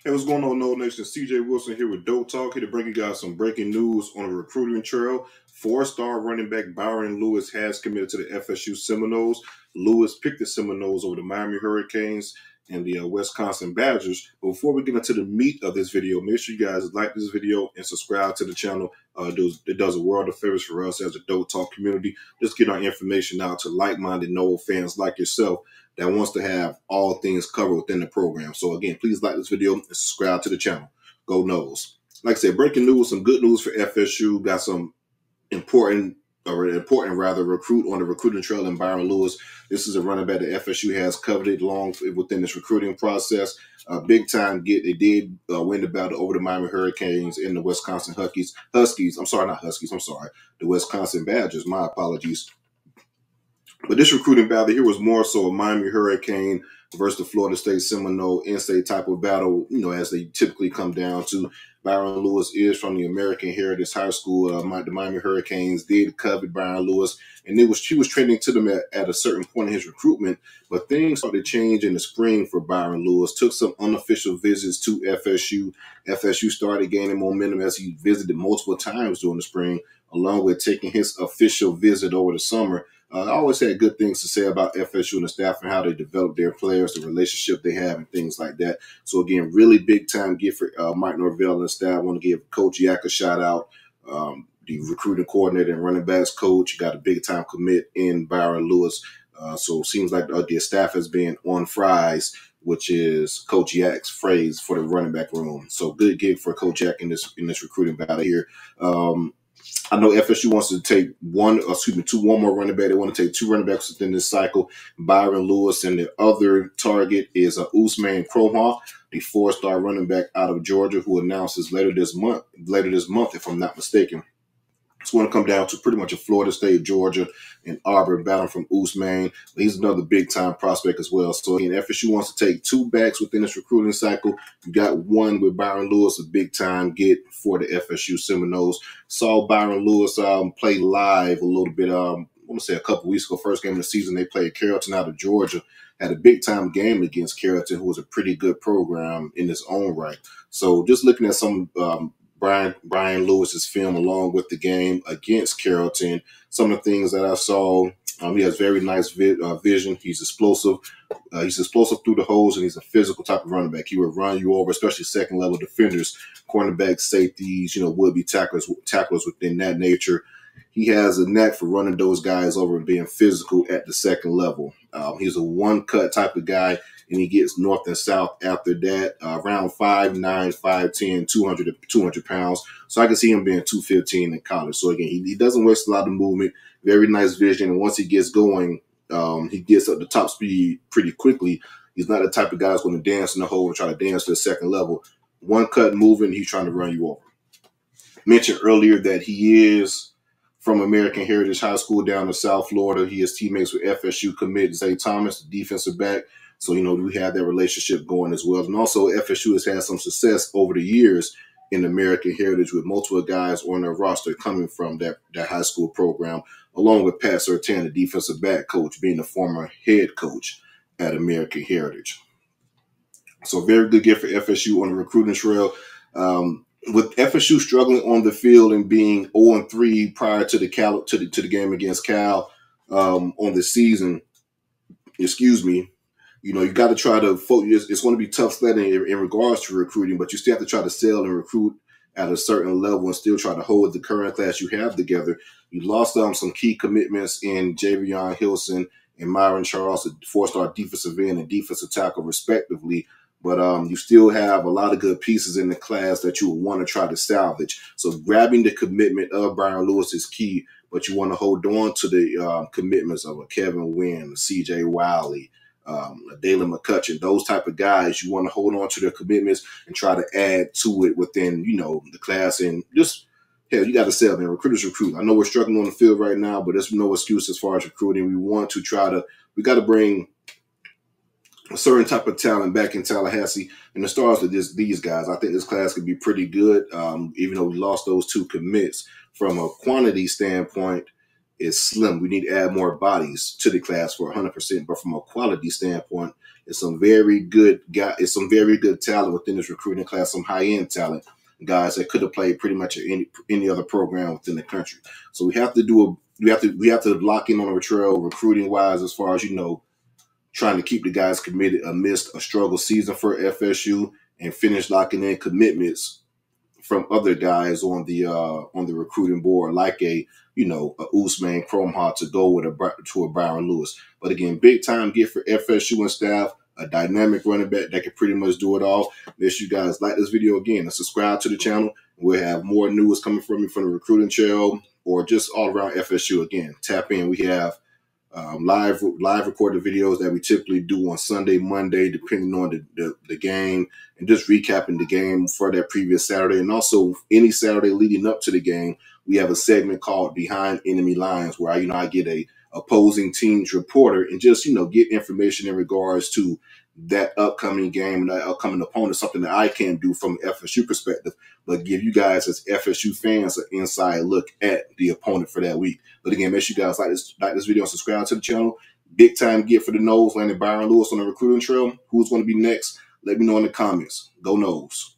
Hey, what's going on, Seminole Nation? CJ Wilson here with DoakTalk, here to bring you guys some breaking news on the recruiting trail. Four-star running back Byron Louis has committed to the FSU Seminoles. Louis picked the Seminoles over the Miami Hurricanes and the Wisconsin Badgers. But before we get into the meat of this video, make sure you guys like this video and subscribe to the channel. It does a world of favors for us as a DoakTalk community. Just get our information out to like-minded Noel fans like yourself that wants to have all things covered within the program. So again, please like this video and subscribe to the channel. Go Noles. Like I said, breaking news, some good news for FSU. Got some important recruit on the recruiting trail in Byron Louis. This is a running back that FSU has coveted long within this recruiting process. Big time get. They did win the battle over the Miami Hurricanes and the Wisconsin Huskies. I'm sorry, not Huskies. I'm sorry. The Wisconsin Badgers. My apologies. But this recruiting battle here was more so a Miami Hurricane versus the Florida State Seminole in-state type of battle, as they typically come down to. Byron Louis is from the American Heritage High School. The Miami Hurricanes did covet Byron Louis, and he was trending to them at a certain point in his recruitment. But things started to change in the spring for Byron Louis. Took some unofficial visits to FSU. FSU started gaining momentum as he visited multiple times during the spring, along with taking his official visit over the summer. I always had good things to say about FSU and the staff and how they develop their players, the relationship they have, and things like that. So, again, really big-time gift for Mike Norvell and the staff. I want to give Coach Yak a shout-out, the recruiting coordinator and running backs coach. Got a big-time commit in Byron Louis. So it seems like the staff has been on fries, which is Coach Yak's phrase for the running back room. So good gig for Coach Yak in this recruiting battle here. I know FSU wants to take one more running back. They want to take two running backs within this cycle. Byron Louis, and the other target is Usman Croha, the four-star running back out of Georgia, who announces later this month, if I'm not mistaken. It's going to come down to pretty much a Florida State, Georgia, and Auburn battle from Usman. He's another big-time prospect as well. So, again, FSU wants to take two backs within this recruiting cycle. You got one with Byron Louis, a big-time get for the FSU Seminoles. Saw Byron Louis play live a little bit, I want to say a couple weeks ago. First game of the season, they played Carrollton out of Georgia. Had a big-time game against Carrollton, who was a pretty good program in its own right. So just looking at some Byron Lewis's film along with the game against Carrollton. Some of the things that I saw, he has very nice vision. He's explosive. He's explosive through the holes, and he's a physical type of running back. He would run you over, especially second-level defenders, cornerbacks, safeties, would-be tacklers within that nature. He has a knack for running those guys over and being physical at the second level. He's a one-cut type of guy, and he gets north and south after that, around 5'9", 5'10", 200 pounds. So I can see him being 215 in college. So, again, he doesn't waste a lot of movement, very nice vision, and once he gets going, he gets up to top speed pretty quickly. He's not the type of guy that's going to dance in the hole and try to dance to the second level. One cut moving, he's trying to run you over. Mentioned earlier that he is from American Heritage High School down in South Florida. He is teammates with FSU commit Zay Thomas, the defensive back. So, we have that relationship going as well. And also, FSU has had some success over the years in American Heritage with multiple guys on their roster coming from that high school program, along with Pat Surtain, the defensive back coach, being the former head coach at American Heritage. So, very good gift for FSU on the recruiting trail. With FSU struggling on the field and being 0-3 prior to the game against Cal on the season, you got to try to focus. It's going to be tough sledding in regards to recruiting, but you still have to try to sell and recruit at a certain level and still try to hold the current class you have together. You lost some key commitments in Javion Hilson and Myron Charles, a four-star defensive end and defensive tackle, respectively. But you still have a lot of good pieces in the class that you would want to try to salvage. So grabbing the commitment of Byron Louis is key, but you want to hold on to the commitments of a Kevin Wynn, C.J. Wiley, Dalen McCutcheon, those type of guys. You want to hold on to their commitments and try to add to it within, the class. And just, hell, you got to sell, man. Recruiters recruit. I know we're struggling on the field right now, but there's no excuse as far as recruiting. We got to bring a certain type of talent back in Tallahassee, and the stars of these guys. I think this class could be pretty good, even though we lost those two commits. From a quantity standpoint, it's slim. We need to add more bodies to the class for 100%, but from a quality standpoint, It's some very good guy. It's some very good talent within this recruiting class. Some high end talent, guys that could have played pretty much at any other program within the country. So we have to we have to lock in on a trail recruiting wise, as far as trying to keep the guys committed amidst a struggle season for FSU, and finish locking in commitments from other guys on the recruiting board, like a Usman Cromha to go with a Byron Louis. But again, big time get for FSU and staff, a dynamic running back that can pretty much do it all. Make sure you guys like this video again and subscribe to the channel. We'll have more news coming from me from the recruiting trail or just all around FSU. Again, tap in. We have live recorded videos that we typically do on Sunday, Monday, depending on the game, and just recapping the game for that previous Saturday. And also any Saturday leading up to the game, we have a segment called Behind Enemy Lines, where I get a opposing team's reporter and just get information in regards to that upcoming game and that upcoming opponent, something that I can't do from an FSU perspective, but give you guys as FSU fans an inside look at the opponent for that week. But again, make sure you guys like this video and subscribe to the channel. Big time get for the Noles, landing Byron Louis on the recruiting trail. Who's going to be next? Let me know in the comments. Go Noles.